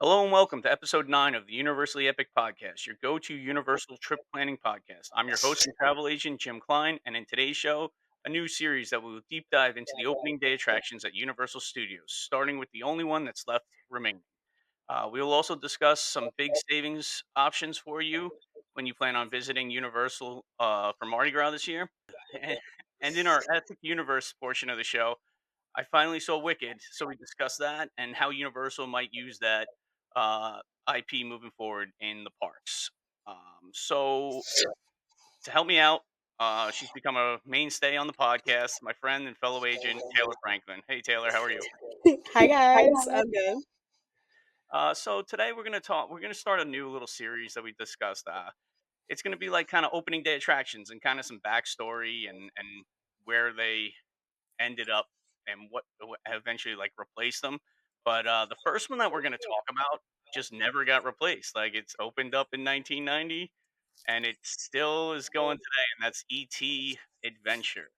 Hello and welcome to episode 9 of the Universally Epic Podcast, your go to Universal trip planning podcast. I'm your host and travel agent, Jim Klein, and in today's show, a new series that will deep dive into the opening day attractions at Universal Studios, starting with the only one that's left remaining. We will also discuss some big savings options for you when you plan on visiting Universal for Mardi Gras this year. And in our Epic Universe portion of the show, I finally saw Wicked, so we discussed that and how Universal might use that IP moving forward in the parks. So to help me out, she's become a mainstay on the podcast. My friend and fellow agent Taylor Franklin. Hey Taylor, how are you? Hi guys, I'm good. So today we're gonna talk. We're gonna start a new little series that we discussed. It's gonna be like kind of opening day attractions and kind of some backstory and where they ended up and what eventually like replaced them. But the first one that we're going to talk about just never got replaced. Like it's opened up in 1990 and it still is going today, and that's ET Adventure.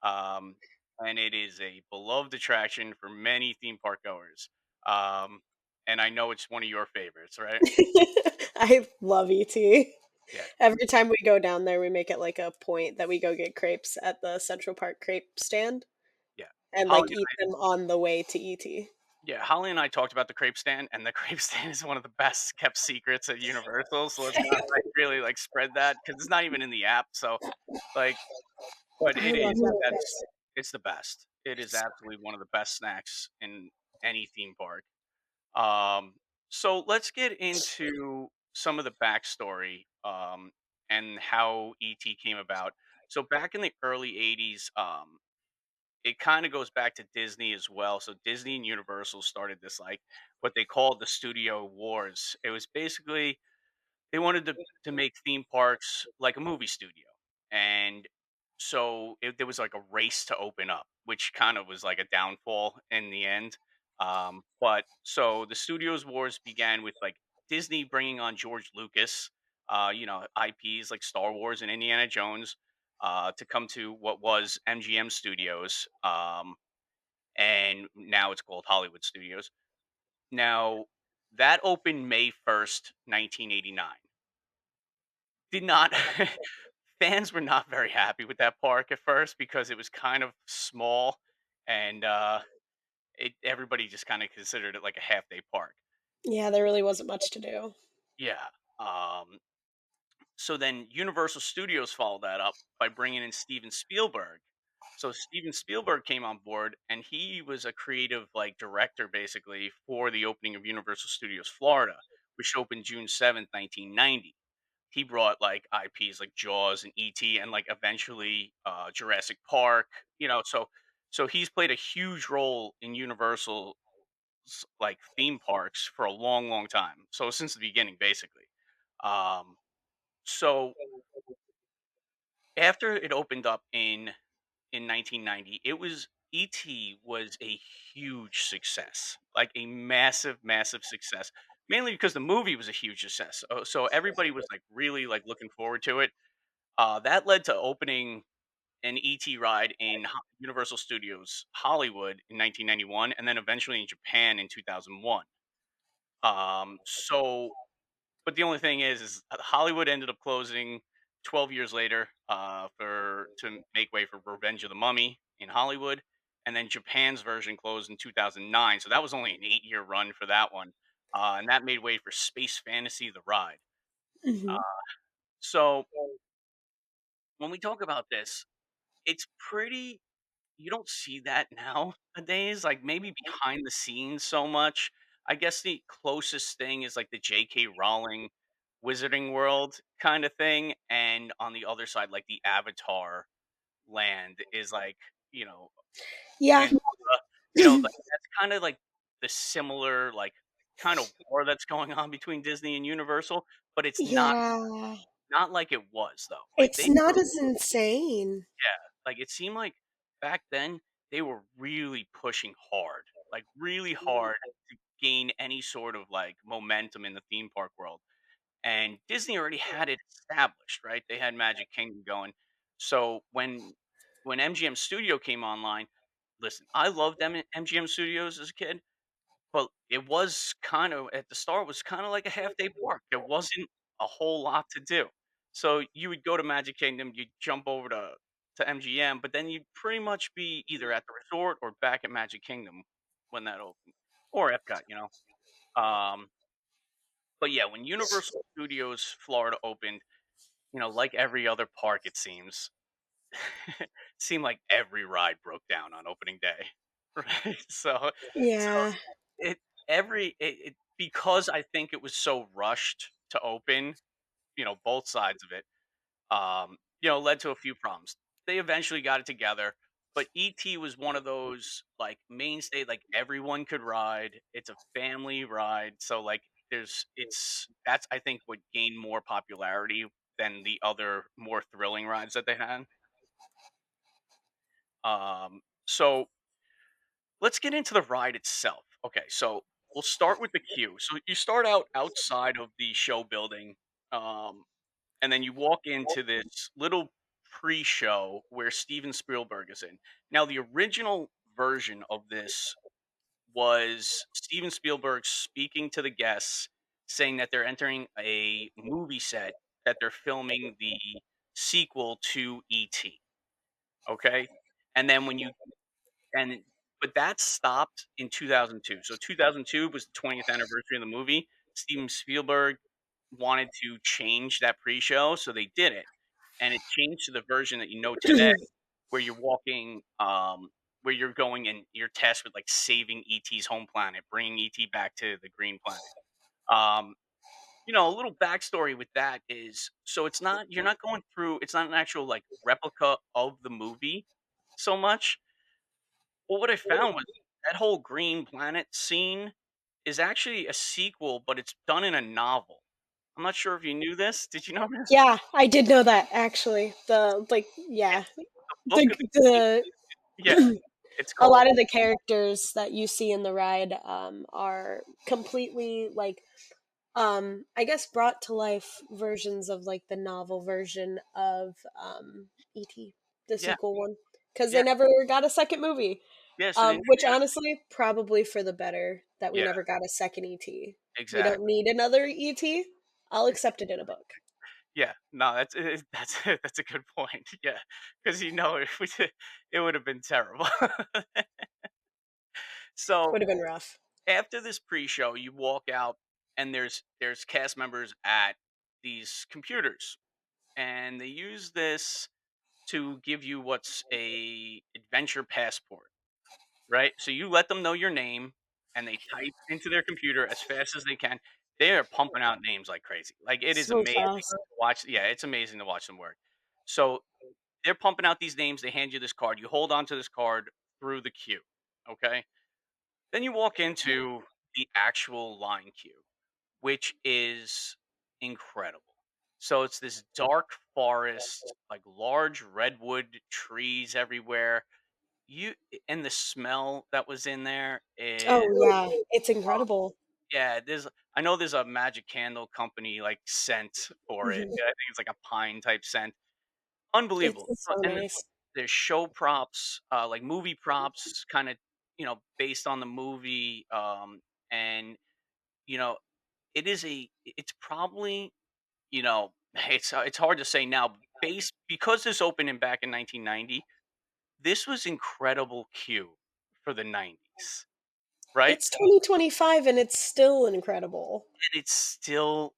Um, and it is a beloved attraction for many theme park goers. Um, and I know it's one of your favorites, right? I love ET. Yeah, Every time we go down there, we make it like a point that we go get crepes at the Central Park crepe stand yeah. and Holly like eat them on the way to ET. Yeah, Holly and I talked about the crepe stand, and the crepe stand is one of the best kept secrets at Universal. So let's not like really like spread that because it's not even in the app. So like, but I it love is that that's place. it's the best. It is It's absolutely one of the best snacks in any theme park. Um, so let's get into some of the backstory and how ET came about. So back in the early '80s, it kind of goes back to Disney as well. So Disney and Universal started this like what they called the studio wars. It was basically they wanted to make theme parks like a movie studio. And so there was like a race to open up, which kind of was like a downfall in the end. But so the studios wars began with like Disney bringing on George Lucas, IPs like Star Wars and Indiana Jones, to come to what was MGM Studios, and now it's called Hollywood Studios. Now that opened May 1st, 1989. Did not fans were not very happy with that park at first because it was kind of small and everybody just kind of considered it like a half day park. Yeah, there really wasn't much to do. Yeah. So then Universal Studios followed that up by bringing in Steven Spielberg. So Steven Spielberg came on board and he was a creative like director basically for the opening of Universal Studios Florida, which opened June 7th, 1990. He brought like IPs like Jaws and ET and like eventually Jurassic Park, so he's played a huge role in Universal's like theme parks for a long, long time. So since the beginning, basically. Um, so after it opened up in 1990, it was ET was a huge success, like a massive, massive success. Mainly because the movie was a huge success. So everybody was like really like looking forward to it. That led to opening an ET ride in Universal Studios Hollywood in 1991, and then eventually in Japan in 2001. So, but the only thing is Hollywood ended up closing 12 years later for to make way for Revenge of the Mummy in Hollywood, and then Japan's version closed in 2009. So that was only an 8-year run for that one, and that made way for Space Fantasy: The Ride. Uh, Mhm. so when we talk about this, it's pretty you don't see that nowadays, like, maybe behind the scenes so much. I guess the closest thing is, like, the J.K. Rowling Wizarding World kinda thing, and on the other side, like, the Avatar land is, like, you know, Yeah. Pandora, like, that's kinda like the similar, like, kind of war that's going on between Disney and Universal, but it's Yeah. not like it was, though. Like, It's not as insane. yeah, like, it seemed like back then, they were really pushing hard, like, really hard to gain any sort of, like, momentum in the theme park world, and Disney already had it established, right? They had Magic Kingdom going. So when MGM Studio came online, listen, I loved MGM Studios as a kid, but it was kind of at the start was kind of like a half day park. There wasn't a whole lot to do. So you would go to Magic Kingdom, you'd jump over to MGM, but then you'd pretty much be either at the resort or back at Magic Kingdom when that opened, or Epcot, you know. But yeah, when Universal Studios Florida opened, you know, like every other park, it seems, seemed like every ride broke down on opening day, right? So Yeah. it because I think it was so rushed to open, you know, both sides of it, you know, led to a few problems. They eventually got it together, but ET was one of those like mainstay, like everyone could ride. It's a family ride, so like that's I think what gained more popularity than the other more thrilling rides that they had. So let's get into the ride itself. Okay, so we'll start with the queue. So you start out outside of the show building, um, and then you walk into this little pre-show where Steven Spielberg is in. Now, the original version of this was Steven Spielberg speaking to the guests, saying that they're entering a movie set that they're filming the sequel to E.T. Okay, and then when you and but that stopped in 2002. So 2002 was the 20th anniversary of the movie. Steven Spielberg wanted to change that pre-show, so they did it, and it changed to the version that you know today, where you're walking, where you're going and you're tasked with like saving ET's home planet, bringing ET back to the green planet. Um, you know, a little backstory with that is so it's not you're not going through. It's not an actual like replica of the movie so much. Well, what I found was that whole green planet scene is actually a sequel, but it's done in a novel. I'm not sure if you knew this. Did you know this? Yeah, I did know that actually. Yeah, Yeah, the book of the game. the Yeah, it's a called lot of the characters that you see in the ride are completely I guess brought to life versions of like the novel version of ET, the yeah, sequel one, because yeah, they never got a second movie. yeah. So they Which never got honestly, probably for the better that we yeah, never got a second ET. We don't exactly. need another ET. I'll accept it in a book. Yeah, no, that's that's a good point. Yeah, because you know it would have been terrible. So Would have been rough. after this pre-show, you walk out and there's cast members at these computers, and they use this to give you what's a adventure passport, right? So you let them know your name and they type into their computer as fast as they can. They are pumping out names like crazy. Like it is So amazing fast. to watch. Yeah, it's amazing to watch them work. So they're pumping out these names. They hand you this card. You hold on to this card through the queue. Okay. Then you walk into the actual line queue, which is incredible. So it's this dark forest, like large redwood trees everywhere. You and the smell that was in there Oh is yeah, it's oh, incredible. yeah, I know there's a magic candle company like scent for it. Mhm. Yeah, I think it's like a pine type scent. It's Unbelievable. it's so And nice. there's show props, like movie props, kind of, you know, based on the movie. And you know, it's probably, you know, it's hard to say now, based because this opened in back in 1990. This was incredible Q for the 90s, right? It's 2025 and it's still incredible. And it still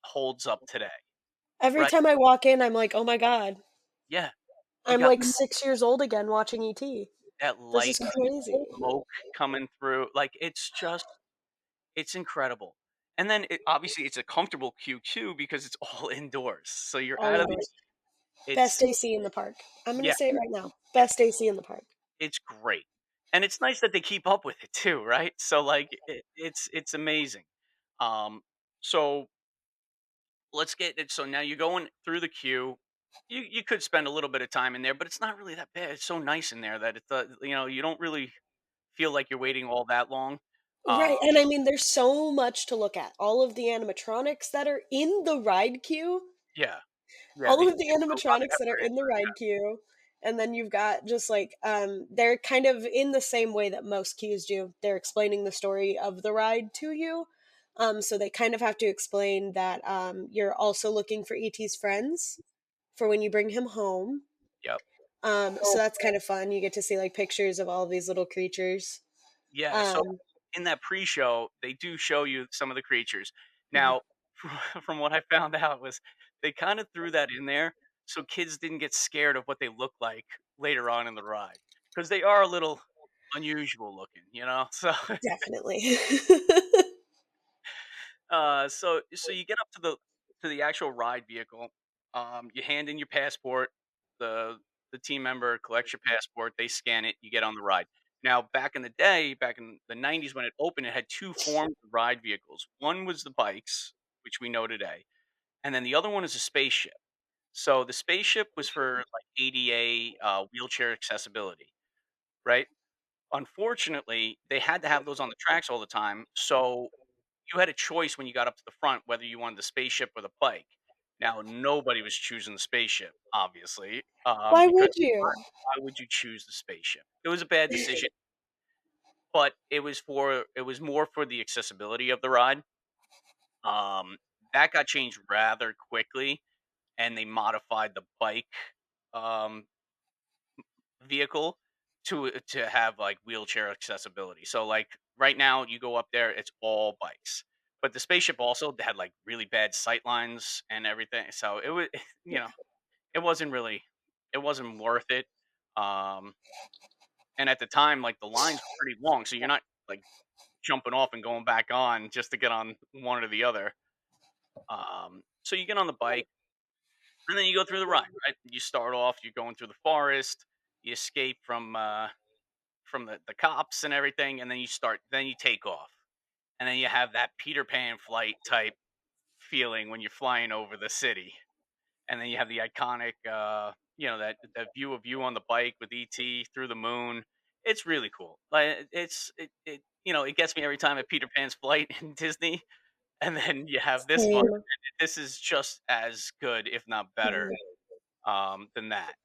holds up today, Every right? time I walk in, I'm like, "Oh my god, Yeah. You I'm got like 6 years old again watching ET. that This is light crazy." smoke coming through. Like it's incredible. And then obviously it's a comfortable queue too because it's all indoors. So you're All out of indoors. it's Best AC in the park. I'm gonna yeah, say it right now. Best AC in the park. it's great. And it's nice that they keep up with it too, right? So like it's amazing. Um so let's get it. So now you're going through the queue. You could spend a little bit of time in there, but it's not really that bad. It's so nice in there that it's you know you don't really feel like you're waiting all that long. Um, Right, and I mean, there's so much to look at. All of the animatronics that are in the ride queue, yeah, yeah. all The of the robot animatronics that are Pepper in the Anchor, ride queue. and then you've got just like they're kind of in the same way that most queues do. They're explaining the story of the ride to you. So they kind of have to explain that you're also looking for ET's friends for when you bring him home. Yep. So that's kind of fun. You get to see like pictures of all these little creatures. Yeah, so Um, in that pre-show, they do show you some of the creatures. mhm. Now, from what I found out was they kinda threw that in there so kids didn't get scared of what they look like later on in the ride, because they are a little unusual looking, you know? So Definitely. so you get up to the actual ride vehicle. You hand in your passport. The the team member collects your passport. They scan it. You get on the ride. Now, back in the day, back in the '90s when it opened, it had two forms of ride vehicles. One was the bikes, which we know today, and then the other one is a spaceship. So the spaceship was for like ADA wheelchair accessibility, right? Unfortunately, they had to have those on the tracks all the time. So you had a choice when you got up to the front whether you wanted the spaceship or the bike. Now, nobody was choosing the spaceship, obviously, Why because would you? why would you choose the spaceship? It was a bad decision, but it was more for the accessibility of the ride. Um, that got changed rather quickly, and they modified the bike um, vehicle to have like wheelchair accessibility. So like right now you go up there, it's all bikes. But the spaceship also had like really bad sight lines and everything. So it was you know, it wasn't really it wasn't worth it. Um and at the time like the lines were pretty long, so you're not like jumping off and going back on just to get on one or the other. So you get on the bike and then you go through the ride, right? You start off, you're going through the forest, you escape from the cops and everything, and then you take off. And then you have that Peter Pan flight type feeling when you're flying over the city. And then you have the iconic that view of you on the bike with ET through the moon. It's really cool. Like it gets me every time at Peter Pan's flight in Disney. And then you have this one. Same. This is just as good, if not better, Mhm. than that.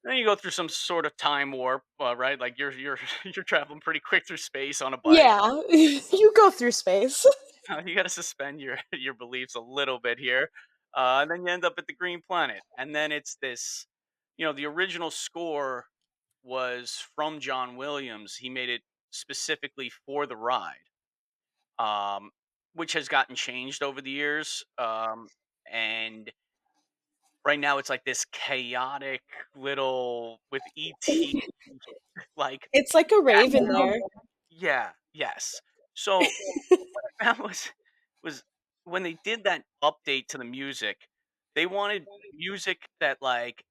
Then you go through some sort of time warp, right? Like you're you're traveling pretty quick through space on a bike. Yeah, you go through space. You got to suspend your your beliefs a little bit here, and then you end up at the Green Planet, and then it's this. The original score was from John Williams. He made it specifically for the ride, um, which has gotten changed over the years. And right now, it's like this chaotic little with ET like It's like a rave in background. there. Yeah, yes. So that was when they did that update to the music, they wanted music that like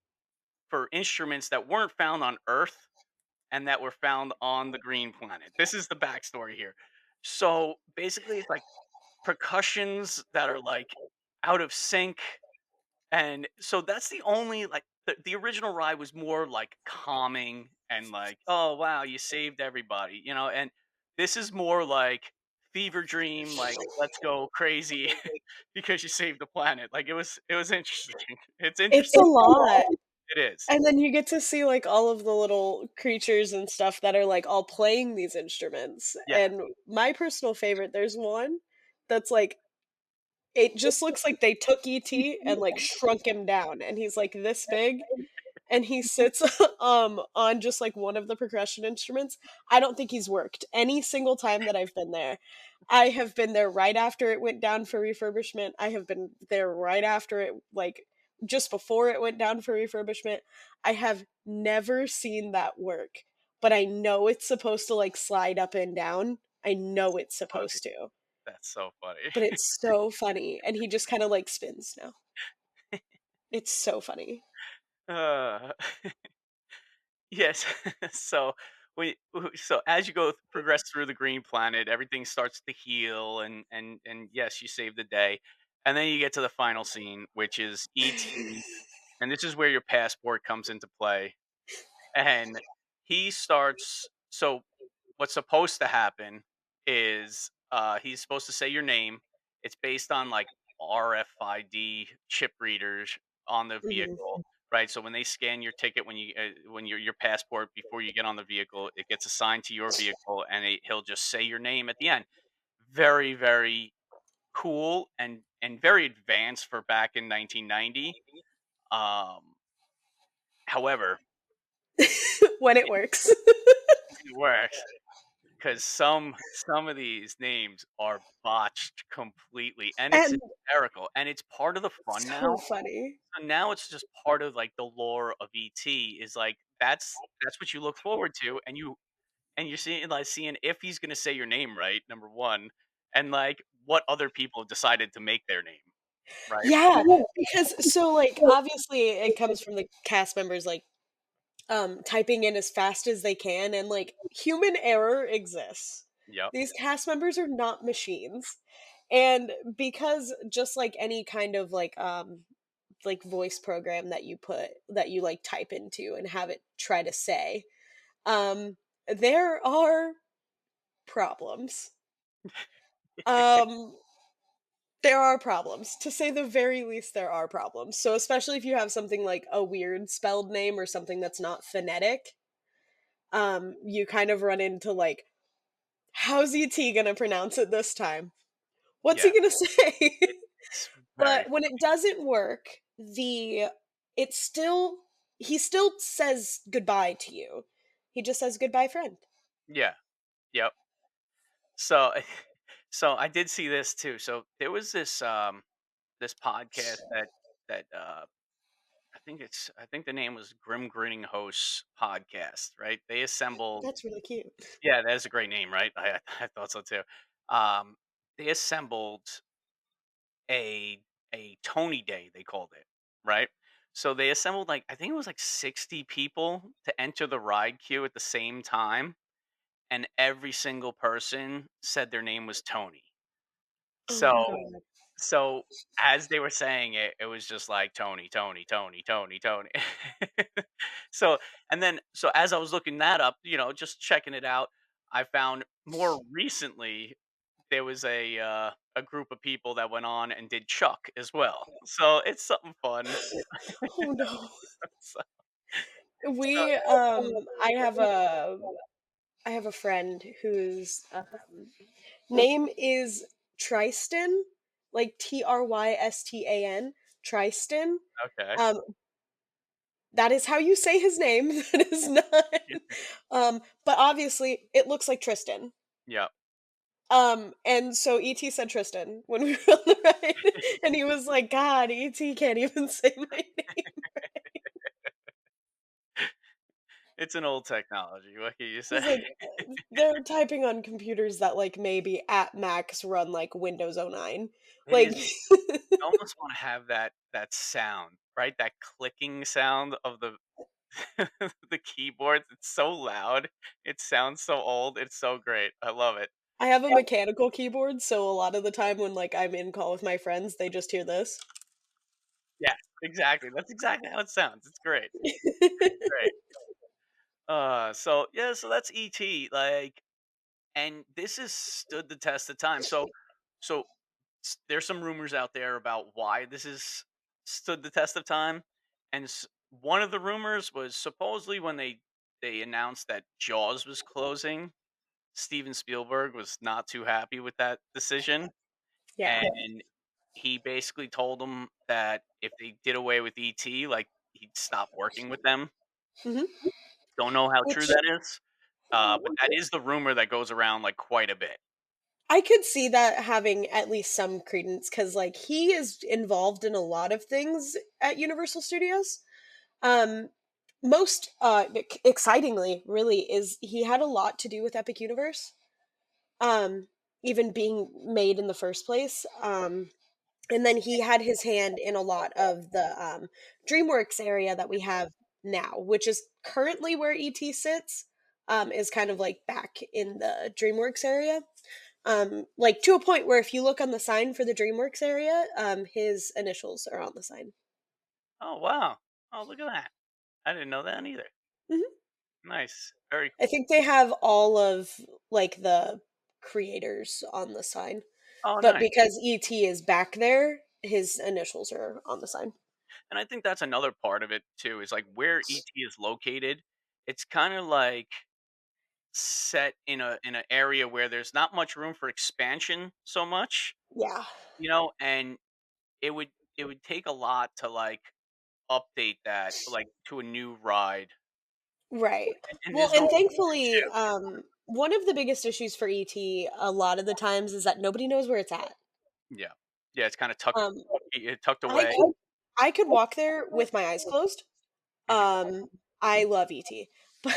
for instruments that weren't found on Earth and that were found on the green planet. This is the backstory here. So basically it's like percussions that are like out of sync, and so that's the only like the original ride was more like calming and like, oh wow, you saved everybody, and this is more like fever dream, like let's go crazy because you saved the planet. Like it was interesting. It's It's a interesting. lot. It is. And then you get to see, like, all of the little creatures and stuff that are, like, all playing these instruments, Yeah. and my personal favorite, there's one that's, like it just looks like they took ET and, like, shrunk him down, and he's, like, this big, and he sits, on just, like, one of the percussion instruments. I don't think he's worked any single time that I've been there. I have been there right after it went down for refurbishment. I have been there right after it, like, just before it went down for refurbishment. I have never seen that work, but I know it's supposed to, like, slide up and down. I know it's Funny. supposed to, That's so funny. but it's so funny, and he just kinda, like, spins now. It's so funny. uh, yes. So so as you progress through the green planet, everything starts to heal, and yes, you save the day, and then you get to the final scene, which is ET, and this is where your passport comes into play. And he starts. So what's supposed to happen is he's supposed to say your name. It's based on like RFID chip readers on the Mhm. vehicle, right? So when they scan your ticket when your passport before you get on the vehicle, it gets assigned to your vehicle, and he'll just say your name at the end. Very, very cool and very advanced for back in 1990. Um, however, When it works. it works because some of these names are botched completely, and it's And hysterical, and it's part of the fun so now. funny. So now it's just part of like the lore of ET is like that's what you look forward to, and you're seeing if he's gonna say your name right, number one, and like what other people have decided to make their name, right? Yeah, because so, like, obviously it comes from the cast members, like, typing in as fast as they can, and, like, human error exists. Yep. These cast members are not machines, and because just like any kind of, like, voice program that you, like, type into and have it try to say, there are problems. Um There are problems. To say the very least, there are problems. So, especially if you have something like a weird spelled name or something that's not phonetic, you kind of run into like, how's ET gonna pronounce it this time? What's Yeah. he gonna say? It's very But when it doesn't work, it's still he still says goodbye to you. He just says goodbye, friend. yeah. Yep. So so I did see this too. So there was this podcast that I think the name was Grim Grinning Hosts Podcast, right? They assembled That's really cute. yeah, that is a great name, right? I thought so too. Um, they assembled a Tony Day, they called it, right? So they assembled like I think it was like 60 people to enter the ride queue at the same time, and every single person said their name was Tony. Oh my So god. so as they were saying it, it was just like Tony, Tony, Tony, Tony, Tony. So and then so as I was looking that up, just checking it out, I found more recently there was a group of people that went on and did Chuck as well. So it's something fun. Oh no. So, so I have a friend whose name is Tristan, like Trystan, Tristan. okay. Um, that is how you say his name. That is not. But obviously, it looks like Tristan. Yeah. And so ET said Tristan when we were on the ride, and he was like, "God, ET can't even say my name." It's an old technology. What can you say? He's like, they're typing on computers that like maybe at max run like Windows '09. It Like is you almost want to have that sound, right? That clicking sound of the the keyboards. It's so loud. It sounds so old. It's so great. I love it. I have a mechanical keyboard, so a lot of the time when like I'm in call with my friends, they just hear this. Yeah, exactly. That's exactly how it sounds. It's great. Great. So yeah, so that's ET. Like, and this has stood the test of time. So there's some rumors out there about why this has stood the test of time, and one of the rumors was supposedly when they announced that Jaws was closing, Steven Spielberg was not too happy with that decision, Yeah. and he basically told them that if they did away with ET, like he'd stop working with them. Hmm. Don't know how true Which that is, but that is the rumor that goes around like quite a bit. I could see that having at least some credence because like he is involved in a lot of things at Universal Studios. Um, most excitingly, really, is he had a lot to do with Epic Universe. Um, even being made in the first place. And then he had his hand in a lot of the DreamWorks area that we have now, which is currently where ET sits. Is kind of like back in the DreamWorks area. Like to a point where if you look on the sign for the DreamWorks area, his initials are on the sign. Oh wow! Oh look at that! I didn't know that either. Hmm. Nice, very I cool. think they have all of like the creators on the sign, Oh but nice. because ET is back there, his initials are on the sign. And I think that's another part of it too, is like where ET is located. It's kind of like set in an area where there's not much room for expansion so much, Yeah. and it would take a lot to like update that like to a new ride. Right. And Well, there's no and room thankfully, to. one of the biggest issues for ET a lot of the times is that nobody knows where it's at. Yeah. Yeah, it's kinda tucked Um, tucked I away. could I could walk there with my eyes closed. Mhm. I love ET, but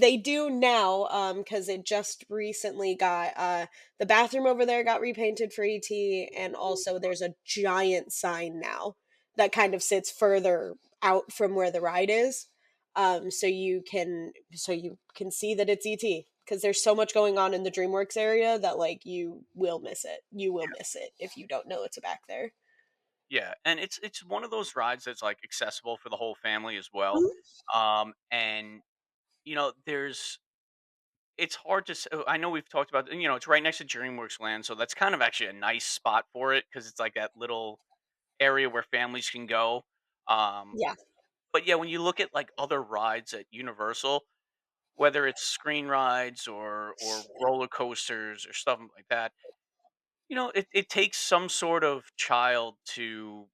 they do now because it just recently got the bathroom over there got repainted for ET, and also there's a giant sign now that kind of sits further out from where the ride is, so you can see that it's ET because there's so much going on in the DreamWorks area that like you will miss it. You will miss it if you don't know it's back there. Yeah, and it's one of those rides that's, like, accessible for the whole family as well. Mhm. And, there's it's hard to I know we've talked about it's right next to DreamWorks Land, so that's kind of actually a nice spot for it because it's like that little area where families can go. Um, Yeah. but yeah, when you look at, like, other rides at Universal, whether it's screen rides or roller coasters or stuff like that, it takes some sort of child to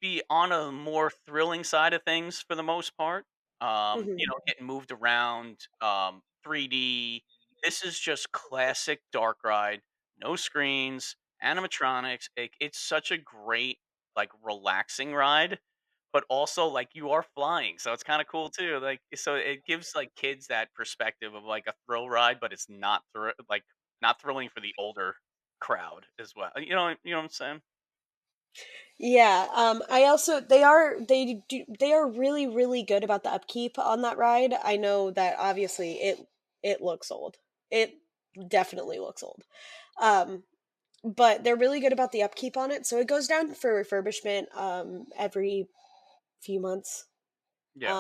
be on a more thrilling side of things for the most part. Mhm. Getting moved around, 3D. This is just classic dark ride, no screens, animatronics. It's such a great, like, relaxing ride, but also like you are flying, so it's kind of cool too. Like, so it gives like kids that perspective of like a thrill ride, but it's not thrilling for the older crowd as well. You know what I'm saying? Yeah, I also they are really really good about the upkeep on that ride. I know that obviously it looks old. It definitely looks old. Um, but they're really good about the upkeep on it. So it goes down for refurbishment every few months. Yeah.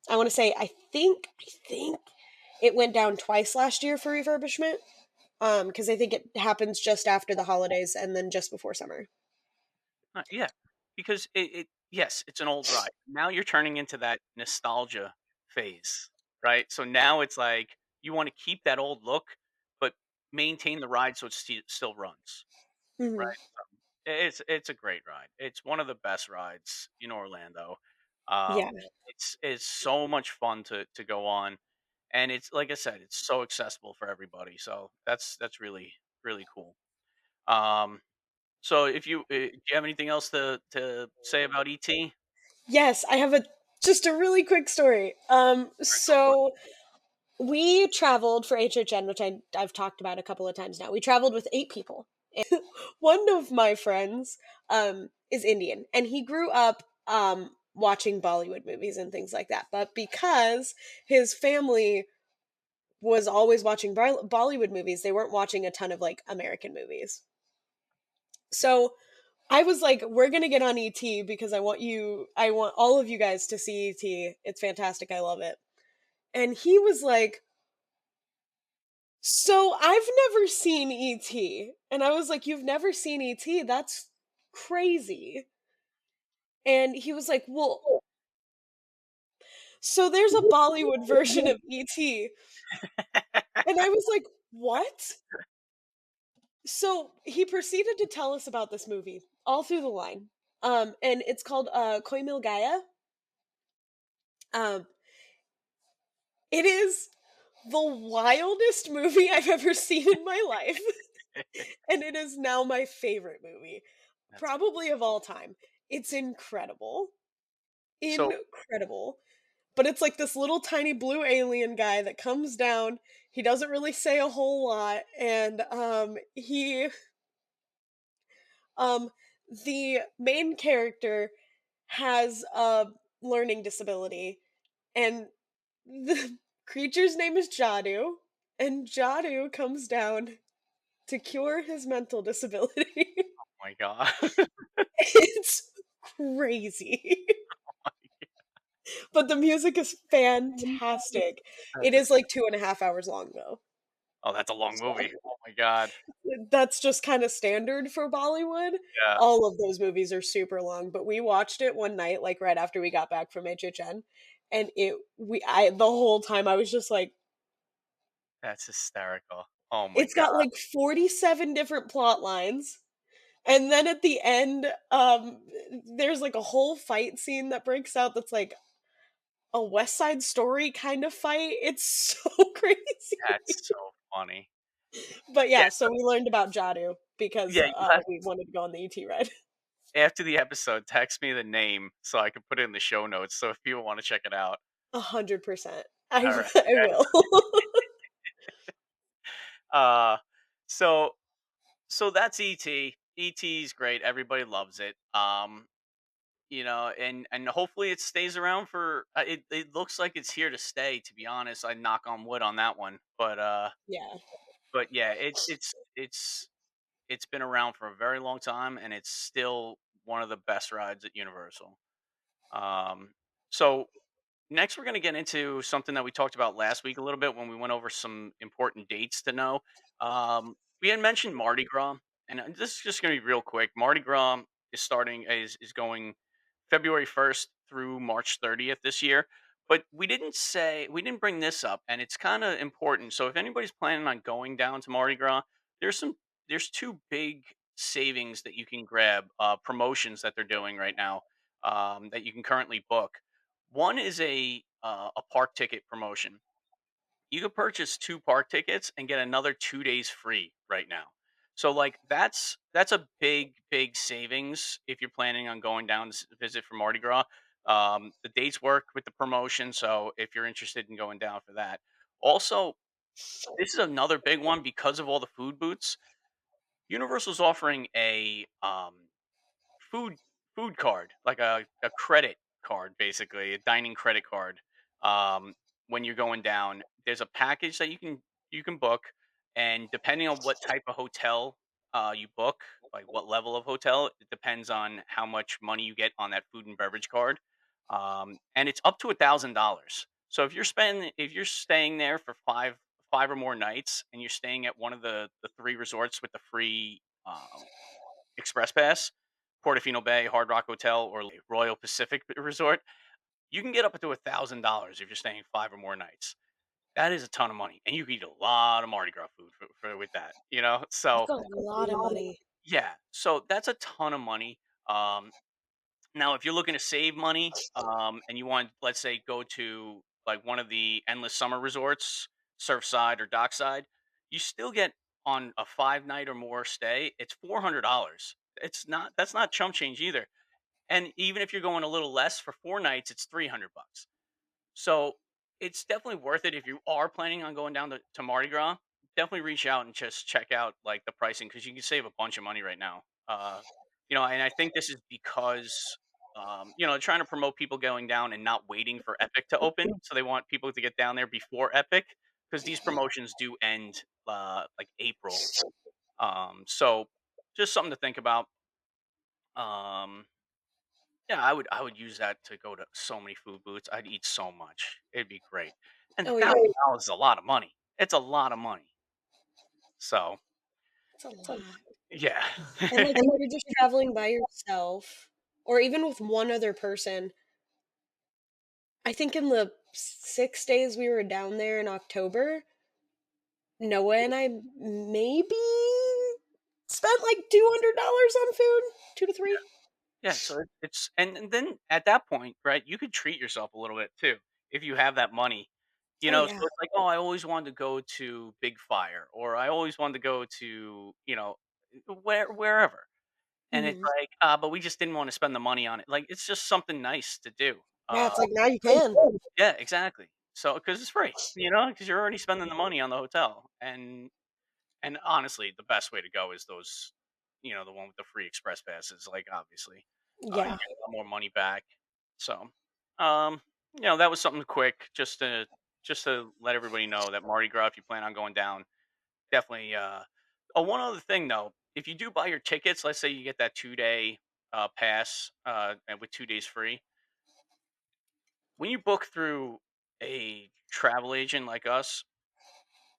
I want to say I think it went down twice last year for refurbishment. Because I think it happens just after the holidays and then just before summer. Yeah, because yes, it's an old ride. Now you're turning into that nostalgia phase, right? So now it's like you want to keep that old look, but maintain the ride so it still runs, Mhm. right? It's a great ride. It's one of the best rides in Orlando. Yeah. It's so much fun to go on, and it's like I said, it's so accessible for everybody. So that's really really cool. Um, so if do you have anything else to say about ET? Yes, I have a just a really quick story. Alright, go for it. So we traveled for HHN, which I've talked about a couple of times now. We traveled with 8 people. One of my friends is Indian, and he grew up watching Bollywood movies and things like that. But because his family was always watching Bollywood movies, they weren't watching a ton of like American movies. So I was like, we're gonna get on ET because I want all of you guys to see ET. It's fantastic. I love it. And he was like, so I've never seen ET. And I was like, you've never seen ET? That's crazy. And he was like, well, so there's a Bollywood version of ET. And I was like, what? So he proceeded to tell us about this movie all through the line. And it's called Koi Mil Gaya. Um, it is the wildest movie I've ever seen in my life, and it is now my favorite movie, That's probably of all time. It's incredible. so Incredible. But it's like this little tiny blue alien guy that comes down. He doesn't really say a whole lot, and he um the main character has a learning disability, and the creature's name is Jadu, and Jadu comes down to cure his mental disability. my god. It's crazy. But the music is fantastic. It That's a is like 2.5 hours long though. Oh, that's a long So movie. Oh my god. that's just kinda standard for Bollywood. Yeah, All of those movies are super long, but we watched it one night, like, right after we got back from HHN, and the whole time I was just like, that's hysterical. Oh my it's god. got, like, 47 different plot lines, and then at the end, there's, like, a whole fight scene that breaks out that's like a West Side Story kind of fight. It's so crazy. That's so funny. But Yeah, yeah, so we learned about Jadu because, yeah, you have we wanted to go on the ET ride. after the episode, text me the name so I can put it in the show notes, so if people wanna check it out. 100%. I Alright, I will. uh, so that's ET. ET's great, everybody loves it, and hopefully it stays around for it looks like it's here to stay, to be honest, I knock on wood on that one, Yeah. but yeah, it's been around for a very long time, and it's still one of the best rides at Universal. Um, so next, we're going to get into something that we talked about last week a little bit when we went over some important dates to know. We had mentioned Mardi Gras, and this is just going to be real quick. Mardi Gras is going February 1st through March 30th this year. But we didn't bring this up, and it's kind of important. So if anybody's planning on going down to Mardi Gras, there's some there's two big savings that you can grab, promotions that they're doing right now, that you can currently book. One is a park ticket promotion. You could purchase 2 park tickets and get another 2 days free right now. So, like, that's a big savings if you're planning on going down to visit for Mardi Gras. The dates work with the promotion, so if you're interested in going down for that. Also, this is another big one because of all the food booths. Universal's offering a, food food card, like a credit card, basically, a dining credit card. When you're going down, there's a package that you can book, and depending on what type of hotel you book, like what level of hotel, it depends on how much money you get on that food and beverage card. And it's up to $1,000. So if you're staying there for five or more nights, and you're staying at one of the three resorts with the free Express Pass, Portofino Bay, Hard Rock Hotel, or Royal Pacific Resort, you can get up to $1,000 if you're staying 5 or more nights. That is a ton of money, and you can eat a lot of Mardi Gras food with that, you know? So That's a lot of money. yeah, so that's a ton of money. Um, Now, if you're looking to save money, and you want, let's say, go to like one of the endless summer resorts, Surfside or Dockside, you still get on a 5 night or more stay. It's $400. That's not chump change either. And even if you're going a little less for 4 nights, it's $300. So it's definitely worth it if you are planning on going down to Mardi Gras. Definitely reach out and just check out like the pricing because you can save a bunch of money right now. And I think this is because trying to promote people going down and not waiting for Epic to open. So they want people to get down there before Epic because these promotions do end like April. So just something to think about. Um, yeah, I would use that to go to so many food booths. I'd eat so much. It'd be great. And Oh, yeah. $1,000 is a lot of money. It's a lot of money. So, It's a lot. yeah. And, like, if you're just traveling by yourself or even with one other person, I think in the 6 days we were down there in October, Noah and I maybe spent, like, $200 on food? 2 to 3? Yeah, so it's and then at that point, right, you could treat yourself a little bit too if you have that money. Oh, So yeah. it's like, "Oh, I always wanted to go to Big Fire," or "I always wanted to go to," wherever. And it's Mhm. like, but we just didn't wanna spend the money on it." Like, it's just something nice to do. Yeah, Uh it's like, now you can. Yeah, exactly. So because it's free, because you're already spending the money on the hotel, and honestly, the best way to go is those, the one with the free express passes. Like, obviously, you Yeah. get a lot more money back. So, um, that was something quick just to let everybody know that Mardi Gras, if you plan on going down, definitely. Oh, one other thing though, if you do buy your tickets, let's say you get that 2 day pass, and with 2 days free, when you book through a travel agent like us,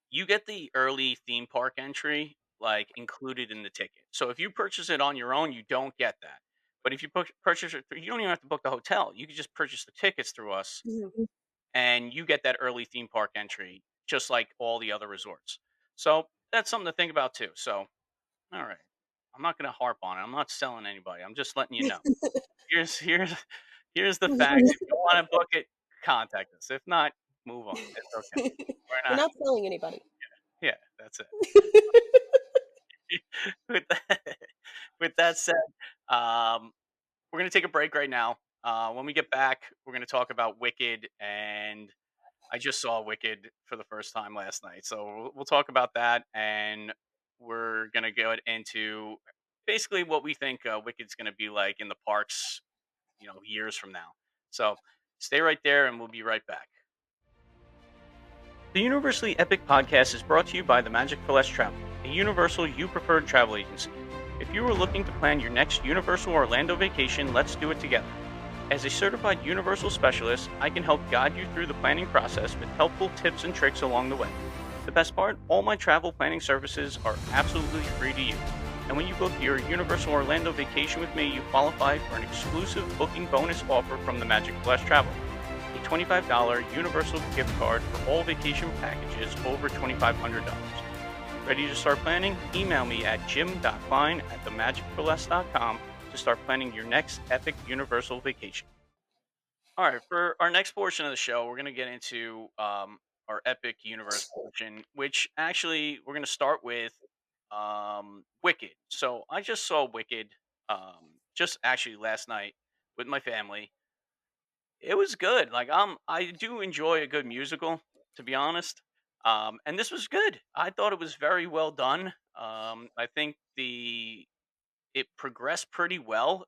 you get the early theme park entry, like included in the ticket. So if you purchase it on your own, you don't get that. But if you purchase it, you don't even have to book the hotel. You can just purchase the tickets through us, Mhm. and you get that early theme park entry, just like all the other resorts. So that's something to think about too. So all right, I'm not going to harp on it. I'm not selling anybody. I'm just letting you know. Here's here's the facts. If you want to book it, contact us. If not, move on. It's okay. We're We're not. not selling anybody. Yeah, that's it. with that, with that said, um, we're gonna take a break right now. When we get back, we're gonna talk about Wicked, and I just saw Wicked for the first time last night, so we'll talk about that, and we're gonna go into basically what we think Wicked's gonna be like in the parks, years from now. So stay right there, and we'll be right back. The Universally Epic podcast is brought to you by the Magic for Less Travel, a Universal You Preferred travel agency. If you are looking to plan your next Universal Orlando vacation, let's do it together. As a certified Universal specialist, I can help guide you through the planning process with helpful tips and tricks along the way. The best part, all my travel planning services are absolutely free to use. And when you book your Universal Orlando vacation with me, you qualify for an exclusive booking bonus offer from the Magic for Less Travel, a $25 Universal gift card for all vacation packages over $2,500. Ready to start planning? Email me at jim.klein@themagicforless.com to start planning your next epic Universal vacation. All right, for our next portion of the show, we're going to get into our epic Universal version, which actually we're going to start with Wicked. So I just saw Wicked just actually last night with my family. It was good. Like, I do enjoy a good musical, to be honest. And this was good. I thought it was very well done. I think it progressed pretty well.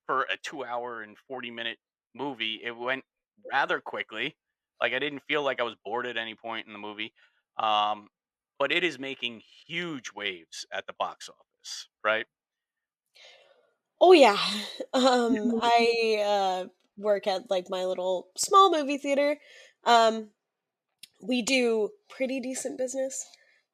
For a 2 hour and 40-minute movie, it went rather quickly. Like, I didn't feel like I was bored at any point in the movie. Um, but it is making huge waves at the box office, right? Oh yeah. I work at like my little small movie theater. Um, we do pretty decent business.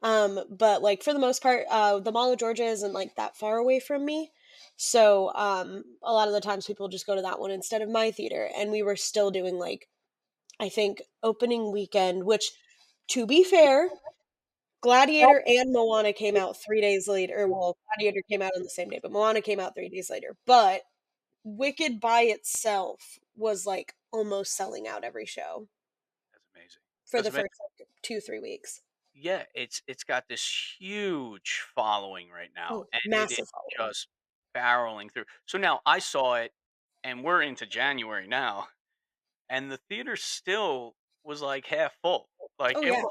But like for the most part, the Mall of Georgia isn't like that far away from me. So a lot of the times people just go to that one instead of my theater. And we were still doing like I think opening weekend, which to be fair, Gladiator and Moana came out 3 days later. Or, well, Gladiator came out on the same day, but Moana came out 3 days later. But Wicked by itself was like almost selling out every show That's amazing. for That's the amazing. first like 2 3 weeks. Yeah, it's got this huge following right now, Oh, and it is massive following. just barreling through. So now I saw it, and we're into January now, and the theater still was like half full. Like Oh yeah.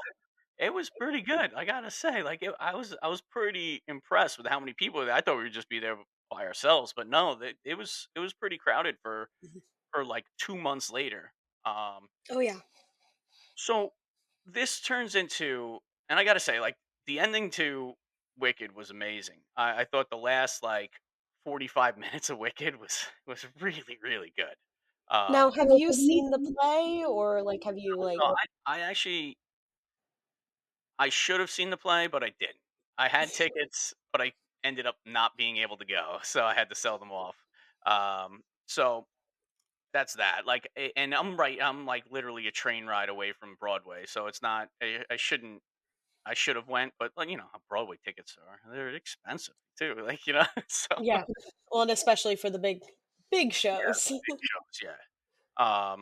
it was pretty good. I gotta say, like I was pretty impressed with how many people. I thought we would just be there by ourselves, but no, it was pretty crowded Mhm. for like 2 months later. Um, Oh yeah. So this turns into, and I got to say, like the ending to Wicked was amazing. I thought the last like 45 minutes of Wicked was really really good. Now, Um, have you seen the play or like have you like no, I actually I should have seen the play, but I didn't. I had tickets, but I ended up not being able to go, so I had to sell them off. So that's that. Like, and I'm right. I'm like literally a train ride away from Broadway, so it's not. I shouldn't I should have went, but, like, how Broadway tickets are. They're expensive too, like, so yeah. Well, and especially for the big yeah, shows. big shows, yeah.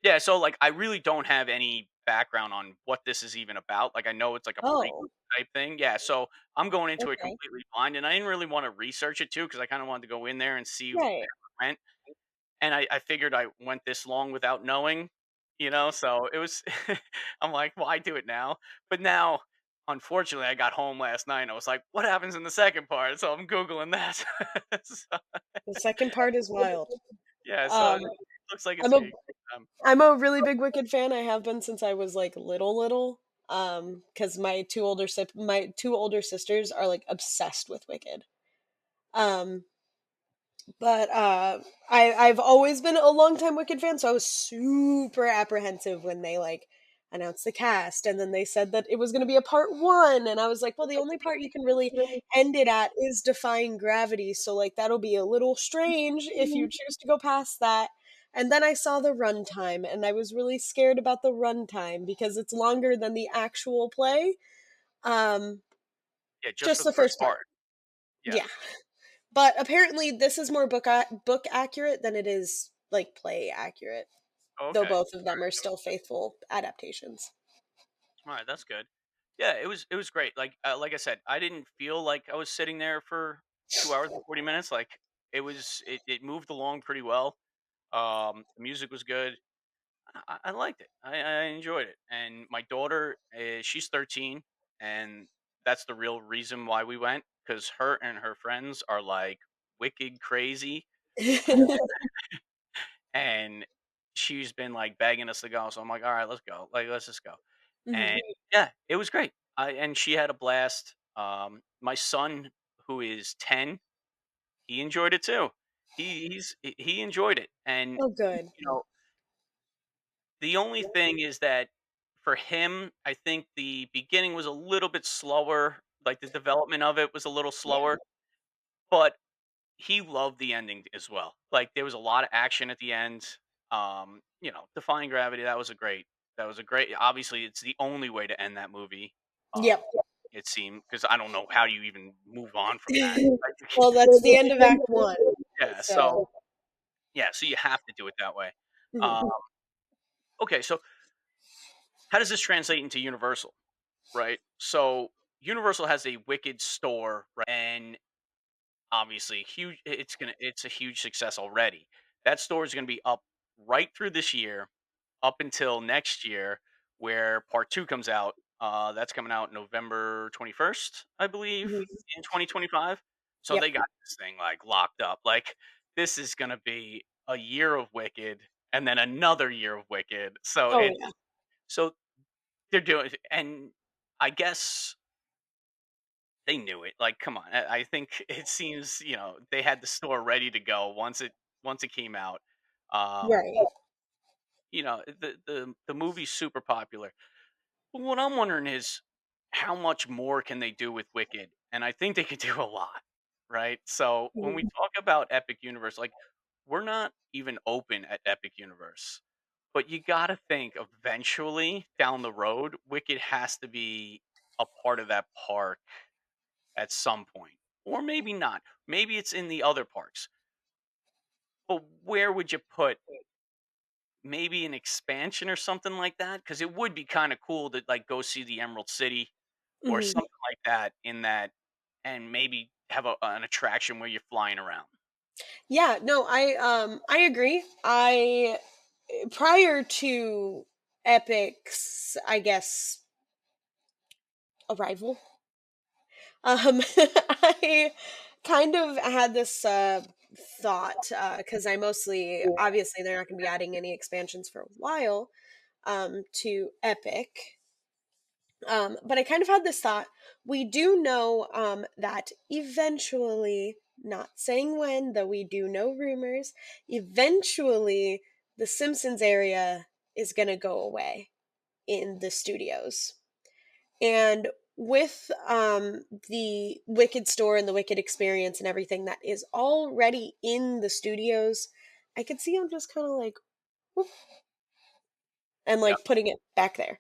Yeah, so, like, I really don't have any background on what this is even about. Like, I know it's like a prequel Oh, type thing. Yeah, so I'm going into it okay. completely blind, and I didn't really wanna research it too because I kinda wanted to go in there and see how Right. it went. And I figured I went this long without knowing, so it was I'm like, "Why do it now?" But now, unfortunately, I got home last night and I was like, "What happens in the second part?" So I'm Googling that. So The second part is wild. yeah, so Um, it looks like it's I'm a gonna be um, I'm a really big Wicked fan. I have been since I was like little. Because my two older sisters are like obsessed with Wicked. Um, but I've always been a longtime Wicked fan, so I was super apprehensive when they like announce the cast, and then they said that it was going to be a part one, and I was like, well, the only part you can really end it at is defying gravity, so like that'll be a little strange if you choose to go past that. And then I saw the runtime, and I was really scared about the runtime because it's longer than the actual play. Um, Yeah, just just for the the first first part. part. Yeah. Yeah. But apparently this is more book accurate than it is like play accurate, though Okay. both of them are still faithful adaptations. Alright, that's good. Yeah, it was great. Like I said, I didn't feel like I was sitting there for 2 hours and 40 minutes, like, it moved along pretty well. The music was good. I liked it. I enjoyed it, and my daughter, she's 13, and that's the real reason why we went, because her and her friends are, like, wicked crazy, and she's been, like, begging us to go, so I'm like, "Alright, let's go. Like, let's just go." Mhm. And yeah, it was great. And she had a blast. My son, who is 10, he enjoyed it too. He enjoyed it, and Oh, good. you know, the only thing is that for him, I think the beginning was a little bit slower. Like the development of it was a little slower, but he loved the ending as well. Like there was a lot of action at the end. Defying gravity. That was a great. Obviously, it's the only way to end that movie. Um, Yep. it seemed because I don't know how you even move on from that. Like, Well, that's the end of Act 1, yeah. So so yeah. So you have to do it that way. mhm. Um, okay. So how does this translate into Universal? Right. So Universal has a Wicked store, right? And obviously huge. It's a huge success already. That store is going to be up right through this year up until next year, where part two comes out. That's coming out November 21st, I believe, Mhm. in 2025. So Yep. they got this thing like locked up. Like this is gonna be a year of Wicked and then another year of Wicked. Oh, yeah. So they're doing and I guess they knew it. Like, come on. I think it seems, they had the store ready to go once it came out. Um, Right. the movie's super popular. But what I'm wondering is how much more can they do with Wicked? And I think they could do a lot, right? So when we Mhm. talk about Epic Universe, like we're not even open at Epic Universe. But you gotta think eventually down the road, Wicked has to be a part of that park at some point. Or maybe not. Maybe it's in the other parks. But where would you put maybe an expansion or something like that? Because it would be kind of cool to like go see the Emerald City or Mhm. something like that in that, and maybe have an attraction where you're flying around. Yeah, no, I agree. I prior to Epic's, I guess, arrival, I kind of had this thought because I mostly, obviously, they're not going to be adding any expansions for a while to Epic. But I kind of had this thought. We do know that eventually, not saying when, though we do know rumors, eventually the Simpsons area is going to go away in the studios. And with the Wicked store and the Wicked experience and everything that is already in the studios, I could see them just kind of like, whoop, and Yeah, like putting it back there.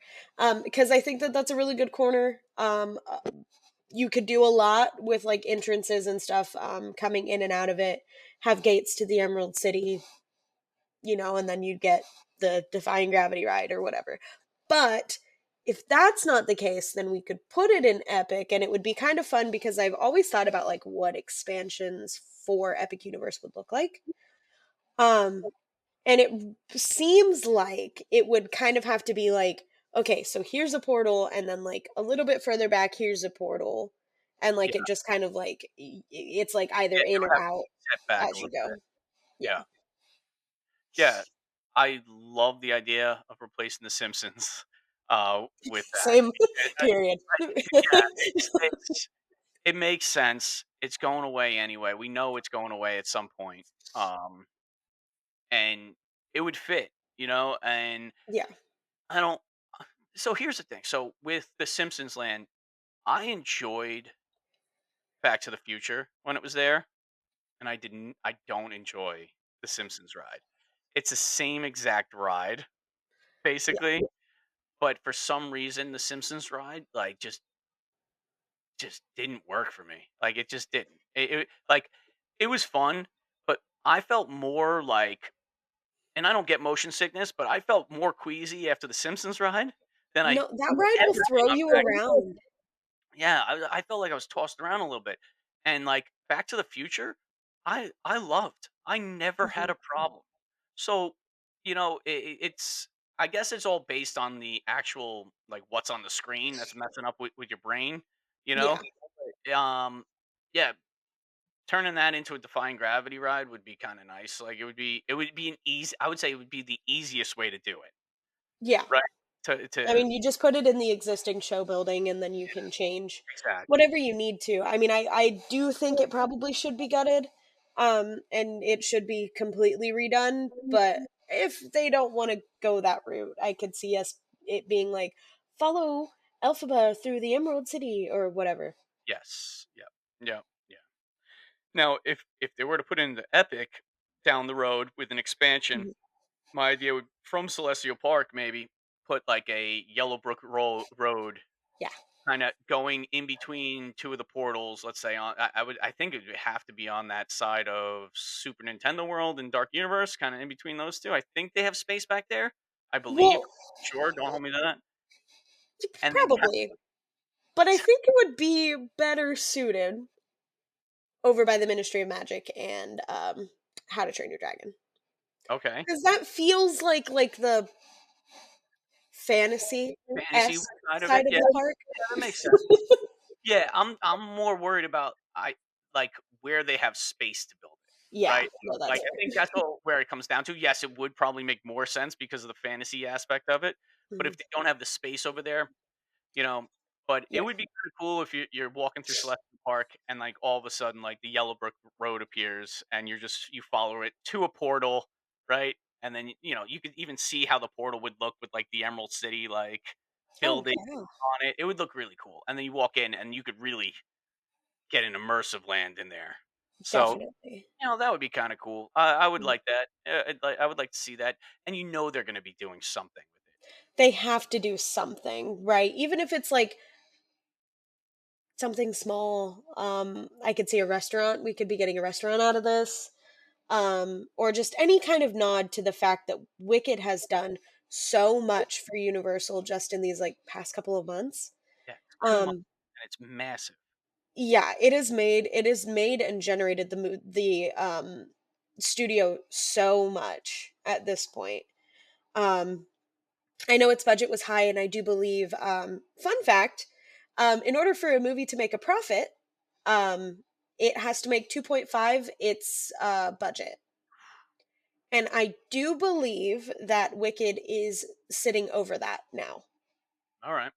Because I think that that's a really good corner. You could do a lot with like entrances and stuff coming in and out of it, have gates to the Emerald City, and then you'd get the Defying Gravity ride or whatever. But if that's not the case, then we could put it in Epic and it would be kind of fun because I've always thought about like what expansions for Epic Universe would look like. Um and it seems like it would kind of have to be like, okay, so here's a portal, and then like a little bit further back, here's a portal. And yeah, like it just kind of like it's like either yeah. It in would or have to out be set back a as you little go. bit. Yeah. Yeah, yeah. I love the idea of replacing The Simpsons with that. Same It, period. yeah, it makes sense. It's going away anyway. We know it's going away at some point. And it would fit, and Yeah. I don't. So here's the thing. So with the Simpsons Land, I enjoyed Back to the Future when it was there, and I don't enjoy the Simpsons ride. It's the same exact ride, Yeah. basically, but for some reason, the Simpsons ride, like, just didn't work for me. Like, it just didn't. It was fun, but I felt more like, and I don't get motion sickness, but I felt more queasy after the Simpsons ride than I No, that ride will ever throw did on you Back. around. Yeah, I felt like I was tossed around a little bit, and, like, Back to the Future, I loved. I never had Mhm. a problem. So, it's, I guess it's all based on the actual, like, what's on the screen that's messing up with your brain, you know? Yeah. Um, yeah, turning that into a defying gravity ride would be kinda nice. Like, it would be an easy, I would say it would be the easiest way to do it, Yeah. right? I To mean, you just put it in the existing show building and then you Yeah, can change exactly. whatever you need to. I mean, I do think it probably should be gutted, and it should be completely redone, but if they don't wanna go that route, I could see us it being like, "Follow Elphaba through the Emerald City," or whatever. Yes. Yep. Yep. Yeah. Now, if they were to put in the Epic down the road with an expansion, Mhm. my idea would, from Celestial Park, maybe put like a Road Yeah. kind of going in between two of the portals. Let's say I think it would have to be on that side of Super Nintendo World and Dark Universe, kind of in between those two. I think they have space back there. I believe. Well, Sure, don't hold me to that. And then yeah, probably, but I think it would be better suited over by the Ministry of Magic and, How to Train Your Dragon. okay, 'Cause that feels like the fantasy fantasy-esque side of it, side of yeah, the park. yeah, that makes sense. Yeah, I'm more worried about like where they have space to build it, Yeah, right? no, that's Like I fair. think that's all where it comes down to. Yes, it would probably make more sense because of the fantasy aspect of it. But if Mhm. they don't have the space over there, you know, but it Yeah. would be kind of cool if you're walking through Celestial Park and like all of a sudden like the Yellow Brick Road appears and you follow it to a portal, right? And then you could even see how the portal would look with like the Emerald City like Oh, building yeah, on it. It would look really cool. And then you walk in and you could really get an immersive land in there. So, definitely. that would be kinda cool. I would Mhm. like that. I would like to see that, and they're gonna be doing something with it. They have to do something, right? Even if it's, like, something small, I could see a restaurant, we could be getting a restaurant out of this, or just any kind of nod to the fact that Wicked has done so much for Universal just in these, like, past couple of months. Yeah, 2 months, Um, and it's massive. yeah, it has made and generated the studio so much at this point. Um, I know its budget was high, and I do believe, fun fact, in order for a movie to make a profit, it has to make 2.5 its, budget. And I do believe that Wicked is sitting over that now. Alright.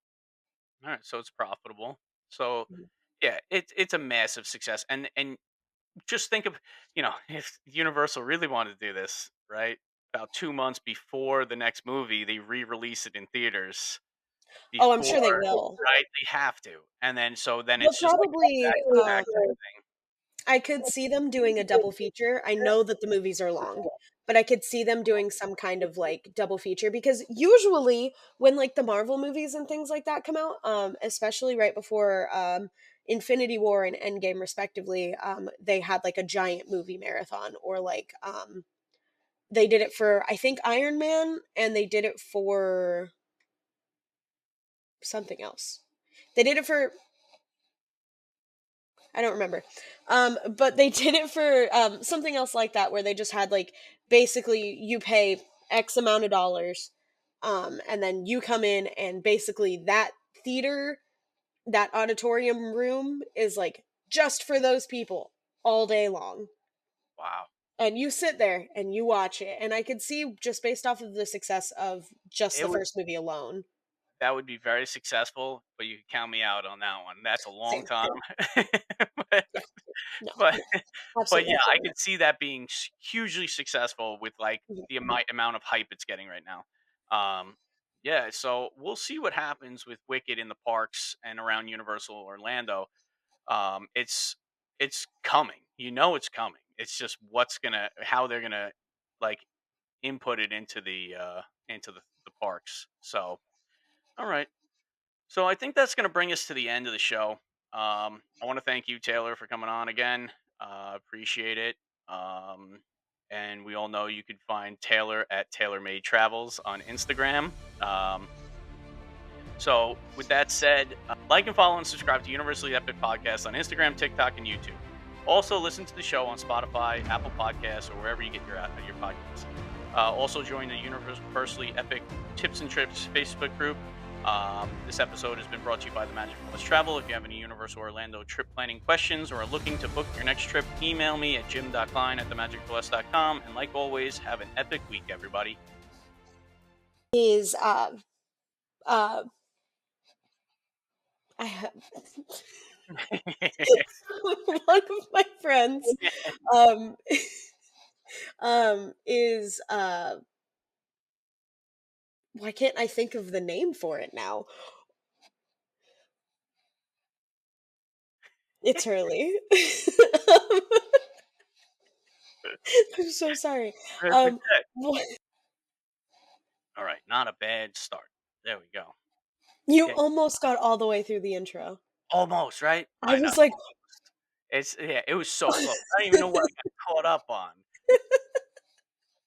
Alright, so it's profitable. So, Mhm. yeah, it's a massive success, and just think of, if Universal really wanted to do this, right? About 2 months before the next movie, they re-release it in theaters Oh, I'm before, sure they will. right? They have to, and then They'll it's just like probably, back to back thing. I could see them doing a double feature. I know that the movies are long, but I could see them doing some kind of like double feature because usually when like the Marvel movies and things like that come out, especially right before Infinity War and Endgame respectively, they had like a giant movie marathon or like they did it for I think Iron Man and they did it for something else. They did it for I don't remember. But they did it for something else like that, where they just had like basically you pay X amount of dollars, and then you come in, and basically that theater, that auditorium room is like just for those people all day long. Wow. And you sit there and you watch it. And I could see just based off of the success of just It the would first movie alone. That would be very successful, but you can count me out on that one. That's a long Same. time. But Yeah. No. but No. but Absolutely. yeah, I could see that being hugely successful with like Mhm. the amount of hype it's getting right now. Um, Yeah, so we'll see what happens with Wicked in the parks and around Universal Orlando. It's coming. You know it's coming. It's just how they're gonna like input it into the parks. So all right. So I think that's gonna bring us to the end of the show. I want to thank you, Taylor, for coming on again. Appreciate it. Um, and we all know you could find Taylor at TaylorMade Travels on Instagram. So, with that said, like and follow and subscribe to Universally Epic Podcast on Instagram, TikTok, and YouTube. Also, listen to the show on Spotify, Apple Podcasts, or wherever you get your podcasts. Also, join the Universally Epic Tips and Trips Facebook group. This episode has been brought to you by the Magic Plus Travel. If you have any Universal Orlando trip planning questions or are looking to book your next trip, email me at jim.klein@themagicplus.com. And like always, have an epic week, everybody. Is uh I have one of my friends um is why can't I think of the name for it now? It's early. Um, I'm so sorry. That's Um, okay. wha- All right, not a bad start. There we go. you Yeah, almost got all the way through the intro. almost, right? I I know. was like, It was so close. I don't even know what I got caught up on.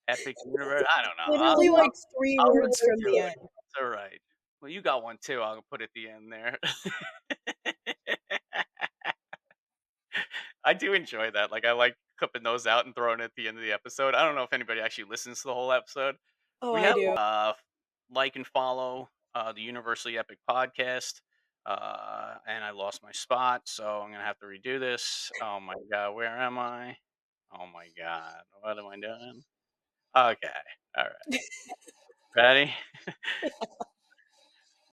Epic Universe. I don't know. literally like three I'll words listen from to the it. end. It's all right. Well, you got one too. I'll put at the end there. I do enjoy that. Like I like clipping those out and throwing it at the end of the episode. I don't know if anybody actually listens to the whole episode. Oh, We I have do. like and follow the Universally Epic podcast. And I lost my spot, so I'm gonna have to redo this. Oh my god, where am I? Oh my god, what am I doing? Okay, all right, ready?